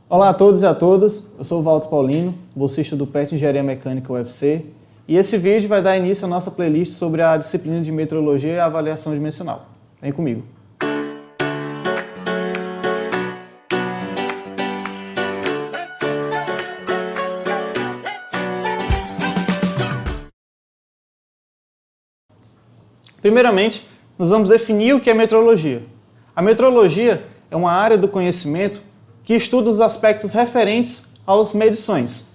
Olá a todos e a todas, eu sou o Walter Paulino, bolsista do PET Engenharia Mecânica UFC, e esse vídeo vai dar início à nossa playlist sobre a disciplina de metrologia e avaliação dimensional. Vem comigo. Primeiramente, nós vamos definir o que é metrologia. A metrologia é uma área do conhecimento que estuda os aspectos referentes às medições,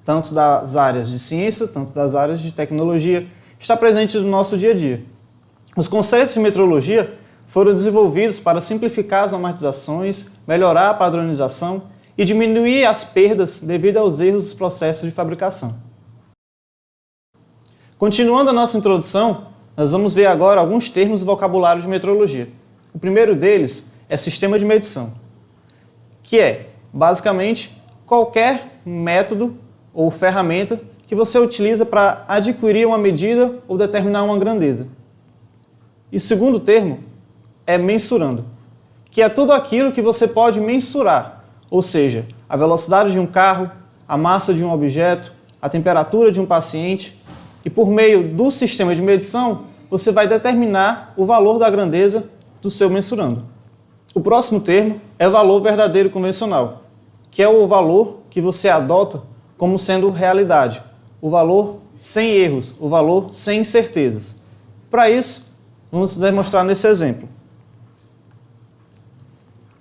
tanto das áreas de ciência, tanto das áreas de tecnologia, está presente no nosso dia a dia. Os conceitos de metrologia foram desenvolvidos para simplificar as normatizações, melhorar a padronização e diminuir as perdas devido aos erros dos processos de fabricação. Continuando a nossa introdução, nós vamos ver agora alguns termos do vocabulário de metrologia. O primeiro deles é sistema de medição, que é, basicamente, qualquer método ou ferramenta que você utiliza para adquirir uma medida ou determinar uma grandeza. E o segundo termo é mensurando, que é tudo aquilo que você pode mensurar, ou seja, a velocidade de um carro, a massa de um objeto, a temperatura de um paciente, e por meio do sistema de medição, você vai determinar o valor da grandeza do seu mensurando. O próximo termo é o valor verdadeiro convencional, que é o valor que você adota como sendo realidade, o valor sem erros, o valor sem incertezas. Para isso, vamos demonstrar nesse exemplo.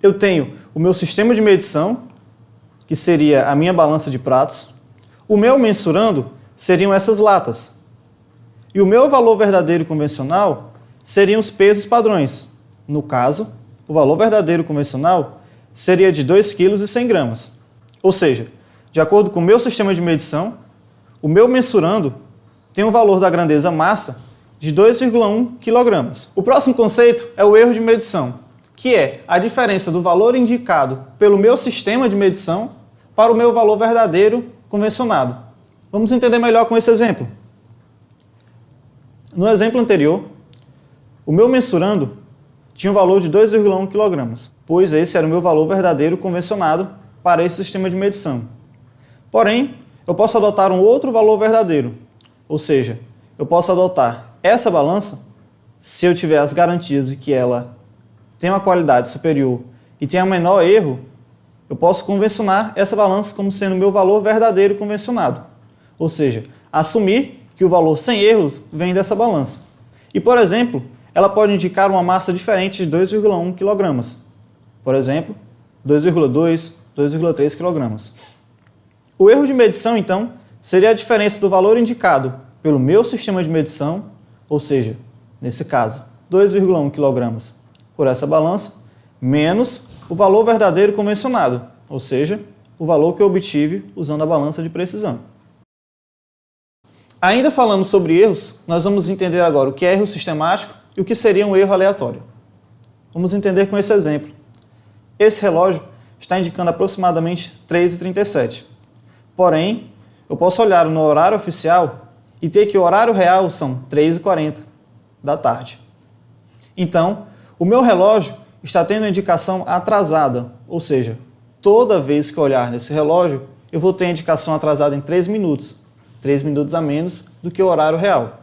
Eu tenho o meu sistema de medição, que seria a minha balança de pratos. O meu mensurando seriam essas latas. E o meu valor verdadeiro convencional seriam os pesos padrões. No caso, o valor verdadeiro convencional seria de 2,1 kg. Ou seja, de acordo com o meu sistema de medição, o meu mensurando tem um valor da grandeza massa de 2,1 kg. O próximo conceito é o erro de medição, que é a diferença do valor indicado pelo meu sistema de medição para o meu valor verdadeiro convencionado. Vamos entender melhor com esse exemplo. No exemplo anterior, o meu mensurando tinha um valor de 2,1 kg, pois esse era o meu valor verdadeiro convencionado para esse sistema de medição. Porém, eu posso adotar um outro valor verdadeiro, ou seja, eu posso adotar essa balança se eu tiver as garantias de que ela tem uma qualidade superior e tem um menor erro, eu posso convencionar essa balança como sendo o meu valor verdadeiro convencionado, ou seja, assumir que o valor sem erros vem dessa balança. E, por exemplo, ela pode indicar uma massa diferente de 2,1 kg. Por exemplo, 2,2, 2,3 kg. O erro de medição, então, seria a diferença do valor indicado pelo meu sistema de medição, ou seja, nesse caso, 2,1 kg por essa balança, menos o valor verdadeiro convencionado, ou seja, o valor que eu obtive usando a balança de precisão. Ainda falando sobre erros, nós vamos entender agora o que é erro sistemático e o que seria um erro aleatório. Vamos entender com esse exemplo. Esse relógio está indicando aproximadamente 3h37. Porém, eu posso olhar no horário oficial e ter que o horário real são 3h40 da tarde. Então, o meu relógio está tendo uma indicação atrasada, ou seja, toda vez que eu olhar nesse relógio, eu vou ter a indicação atrasada em 3 minutos. 3 minutos a menos do que o horário real.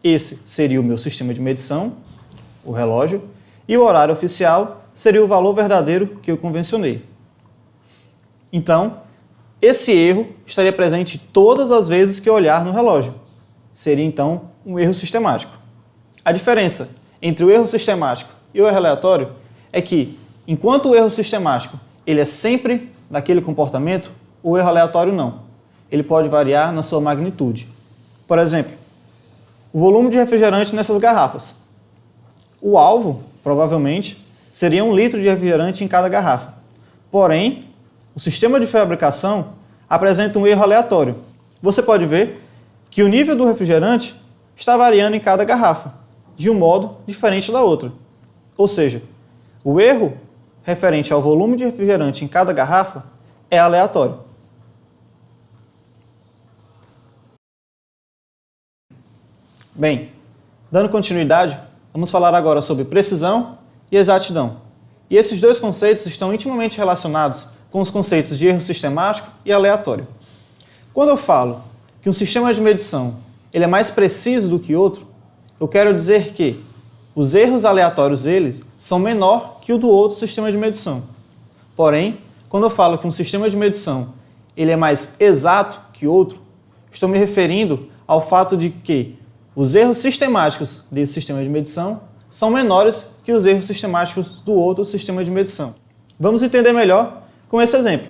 Esse seria o meu sistema de medição, o relógio, e o horário oficial seria o valor verdadeiro que eu convencionei. Então, esse erro estaria presente todas as vezes que eu olhar no relógio. Seria, então, um erro sistemático. A diferença entre o erro sistemático e o erro aleatório é que, enquanto o erro sistemático ele é sempre daquele comportamento, o erro aleatório não. Ele pode variar na sua magnitude. Por exemplo, o volume de refrigerante nessas garrafas. O alvo, provavelmente, seria 1 litro de refrigerante em cada garrafa. Porém, o sistema de fabricação apresenta um erro aleatório. Você pode ver que o nível do refrigerante está variando em cada garrafa, de um modo diferente da outra. Ou seja, o erro referente ao volume de refrigerante em cada garrafa é aleatório. Bem, dando continuidade, vamos falar agora sobre precisão e exatidão. E esses dois conceitos estão intimamente relacionados com os conceitos de erro sistemático e aleatório. Quando eu falo que um sistema de medição ele é mais preciso do que outro, eu quero dizer que os erros aleatórios eles são menor que o do outro sistema de medição. Porém, quando eu falo que um sistema de medição ele é mais exato que outro, estou me referindo ao fato de que os erros sistemáticos desse sistema de medição são menores que os erros sistemáticos do outro sistema de medição. Vamos entender melhor com esse exemplo.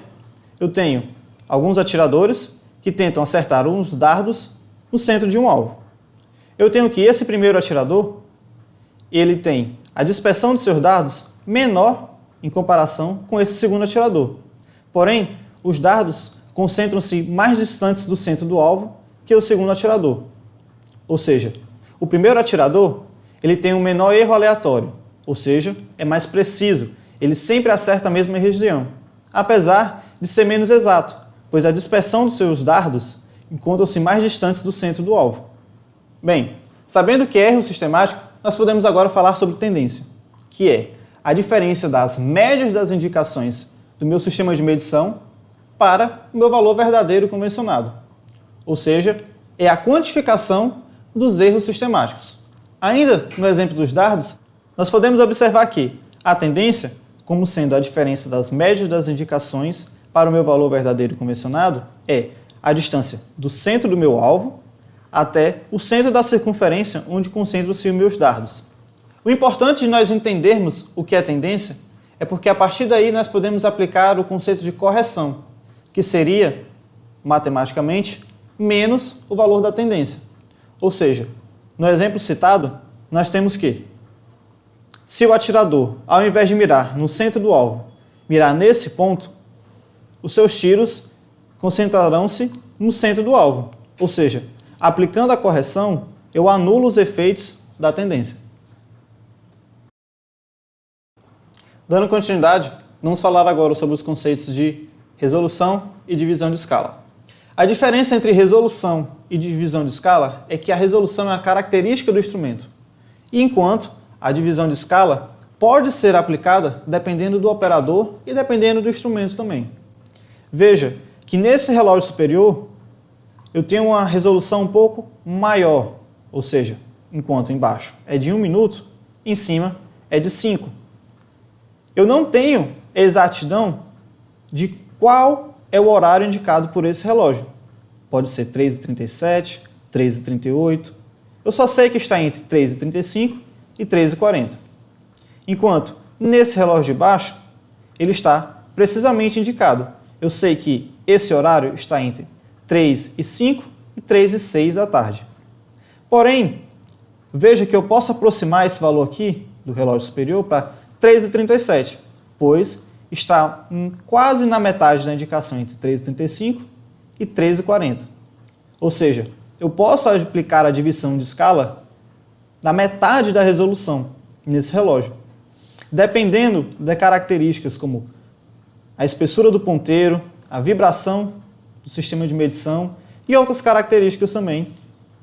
Eu tenho alguns atiradores que tentam acertar uns dardos no centro de um alvo. Eu tenho que esse primeiro atirador, ele tem a dispersão de seus dardos menor em comparação com esse segundo atirador. Porém, os dardos concentram-se mais distantes do centro do alvo que o segundo atirador. Ou seja, o primeiro atirador ele tem um menor erro aleatório, ou seja, é mais preciso, ele sempre acerta a mesma região, apesar de ser menos exato, pois a dispersão dos seus dardos encontra-se mais distantes do centro do alvo. Bem, sabendo que é erro sistemático, nós podemos agora falar sobre tendência, que é a diferença das médias das indicações do meu sistema de medição para o meu valor verdadeiro convencionado. Ou seja, é a quantificação dos erros sistemáticos. Ainda no exemplo dos dardos, nós podemos observar que a tendência, como sendo a diferença das médias das indicações para o meu valor verdadeiro convencionado, é a distância do centro do meu alvo até o centro da circunferência onde concentram-se os meus dardos. O importante de nós entendermos o que é tendência é porque a partir daí nós podemos aplicar o conceito de correção, que seria, matematicamente, menos o valor da tendência. Ou seja, no exemplo citado, nós temos que, se o atirador, ao invés de mirar no centro do alvo, mirar nesse ponto, os seus tiros concentrarão-se no centro do alvo. Ou seja, aplicando a correção, eu anulo os efeitos da tendência. Dando continuidade, vamos falar agora sobre os conceitos de resolução e divisão de escala. A diferença entre resolução e divisão de escala é que a resolução é a característica do instrumento, e enquanto a divisão de escala pode ser aplicada dependendo do operador e dependendo do instrumento também. Veja que nesse relógio superior eu tenho uma resolução um pouco maior, ou seja, enquanto embaixo é de 1 minuto, em cima é de 5. Eu não tenho exatidão de qual é o horário indicado por esse relógio. Pode ser 3h37, 3h38. Eu só sei que está entre 3h35 e 3h40. Enquanto nesse relógio de baixo, ele está precisamente indicado. Eu sei que esse horário está entre 3h05 e 3h06 da tarde. Porém, veja que eu posso aproximar esse valor aqui do relógio superior para 3h37, pois está quase na metade da indicação entre 3h35 e 3h40. Ou seja, eu posso aplicar a divisão de escala na metade da resolução nesse relógio, dependendo de características como a espessura do ponteiro, a vibração do sistema de medição e outras características também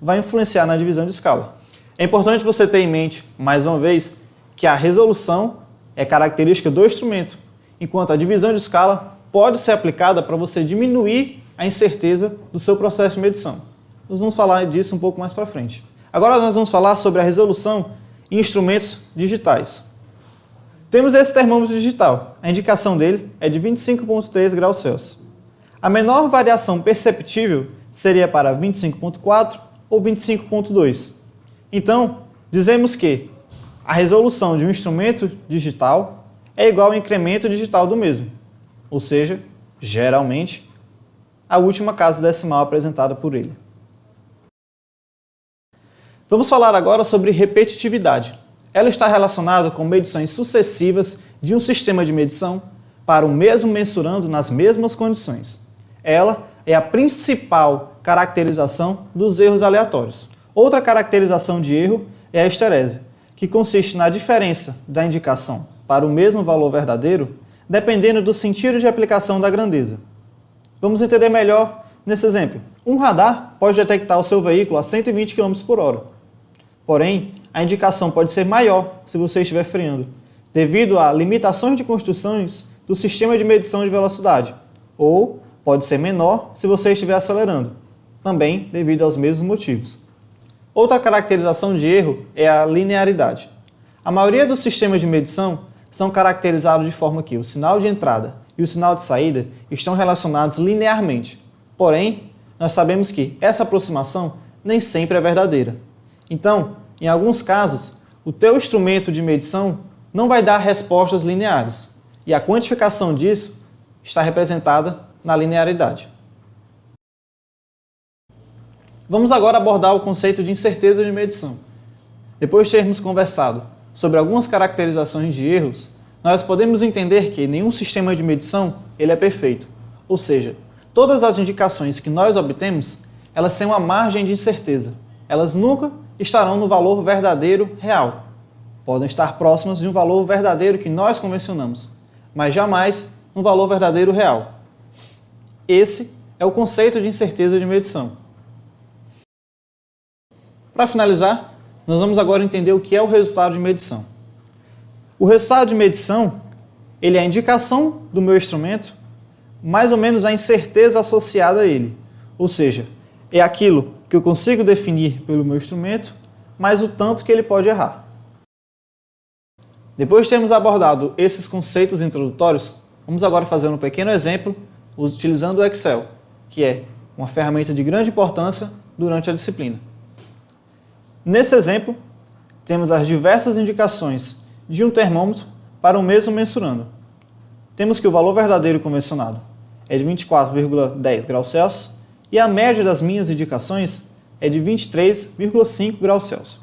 vai influenciar na divisão de escala. É importante você ter em mente, mais uma vez, que a resolução é característica do instrumento, enquanto a divisão de escala pode ser aplicada para você diminuir a incerteza do seu processo de medição. Nós vamos falar disso um pouco mais para frente. Agora nós vamos falar sobre a resolução em instrumentos digitais. Temos esse termômetro digital. A indicação dele é de 25,3 graus Celsius. A menor variação perceptível seria para 25,4 ou 25,2. Então, dizemos que a resolução de um instrumento digital é igual ao incremento digital do mesmo, ou seja, geralmente, a última casa decimal apresentada por ele. Vamos falar agora sobre repetitividade. Ela está relacionada com medições sucessivas de um sistema de medição para o mesmo mensurando nas mesmas condições. Ela é a principal caracterização dos erros aleatórios. Outra caracterização de erro é a histerese, que consiste na diferença da indicação para o mesmo valor verdadeiro, dependendo do sentido de aplicação da grandeza. Vamos entender melhor nesse exemplo. Um radar pode detectar o seu veículo a 120 km por hora. Porém, a indicação pode ser maior se você estiver freando, devido a limitações de construções do sistema de medição de velocidade, ou pode ser menor se você estiver acelerando, também devido aos mesmos motivos. Outra caracterização de erro é a linearidade. A maioria dos sistemas de medição são caracterizados de forma que o sinal de entrada e o sinal de saída estão relacionados linearmente. Porém, nós sabemos que essa aproximação nem sempre é verdadeira. Então, em alguns casos, o teu instrumento de medição não vai dar respostas lineares, e a quantificação disso está representada na linearidade. Vamos agora abordar o conceito de incerteza de medição. Depois de termos conversado sobre algumas caracterizações de erros, nós podemos entender que nenhum sistema de medição ele é perfeito, ou seja, todas as indicações que nós obtemos, elas têm uma margem de incerteza. Elas nunca estarão no valor verdadeiro real. Podem estar próximas de um valor verdadeiro que nós convencionamos, mas jamais um valor verdadeiro real. Esse é o conceito de incerteza de medição. Para finalizar, nós vamos agora entender o que é o resultado de medição. O resultado de medição, ele é a indicação do meu instrumento, mais ou menos a incerteza associada a ele. Ou seja, é aquilo que eu consigo definir pelo meu instrumento, mais o tanto que ele pode errar. Depois de termos abordado esses conceitos introdutórios, vamos agora fazer um pequeno exemplo utilizando o Excel, que é uma ferramenta de grande importância durante a disciplina. Nesse exemplo, temos as diversas indicações de um termômetro para o mesmo mensurando. Temos que o valor verdadeiro convencionado é de 24,10 graus Celsius e a média das minhas indicações é de 23,5 graus Celsius.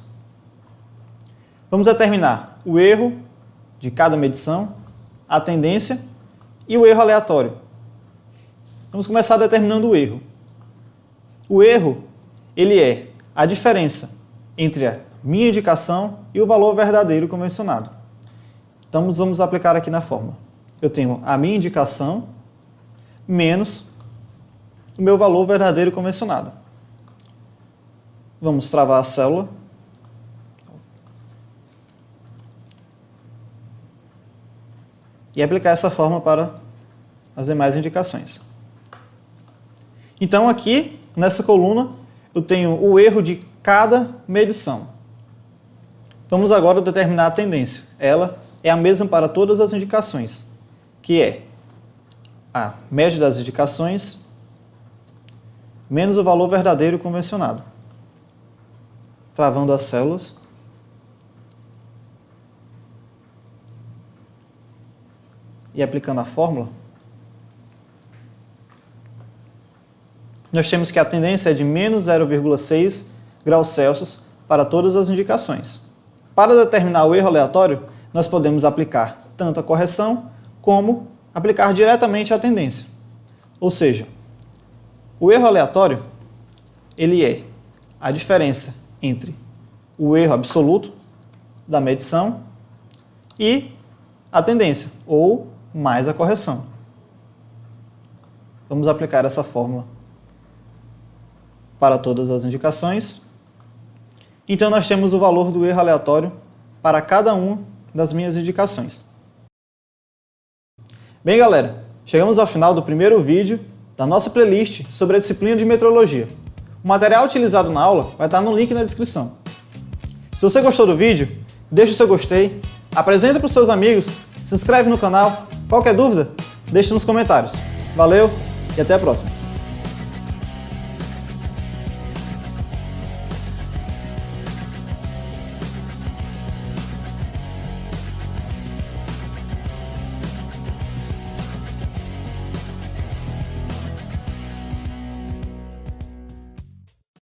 Vamos determinar o erro de cada medição, a tendência e o erro aleatório. Vamos começar determinando o erro. O erro, ele é a diferença entre a minha indicação e o valor verdadeiro convencionado. Então, vamos aplicar aqui na fórmula. Eu tenho a minha indicação menos o meu valor verdadeiro convencionado. Vamos travar a célula. E aplicar essa fórmula para as demais indicações. Então, aqui, nessa coluna, eu tenho o erro de cada medição. Vamos agora determinar a tendência. Ela é a mesma para todas as indicações, que é a média das indicações menos o valor verdadeiro convencionado. Travando as células. E aplicando a fórmula, nós temos que a tendência é de menos 0,6 graus Celsius para todas as indicações. Para determinar o erro aleatório, nós podemos aplicar tanto a correção como aplicar diretamente a tendência. Ou seja, o erro aleatório, ele é a diferença entre o erro absoluto da medição e a tendência, ou mais a correção. Vamos aplicar essa fórmula para todas as indicações. Então, nós temos o valor do erro aleatório para cada uma das minhas indicações. Bem, galera, chegamos ao final do primeiro vídeo da nossa playlist sobre a disciplina de metrologia. O material utilizado na aula vai estar no link na descrição. Se você gostou do vídeo, deixe o seu gostei, apresente para os seus amigos, se inscreve no canal. Qualquer dúvida, deixe nos comentários. Valeu e até a próxima!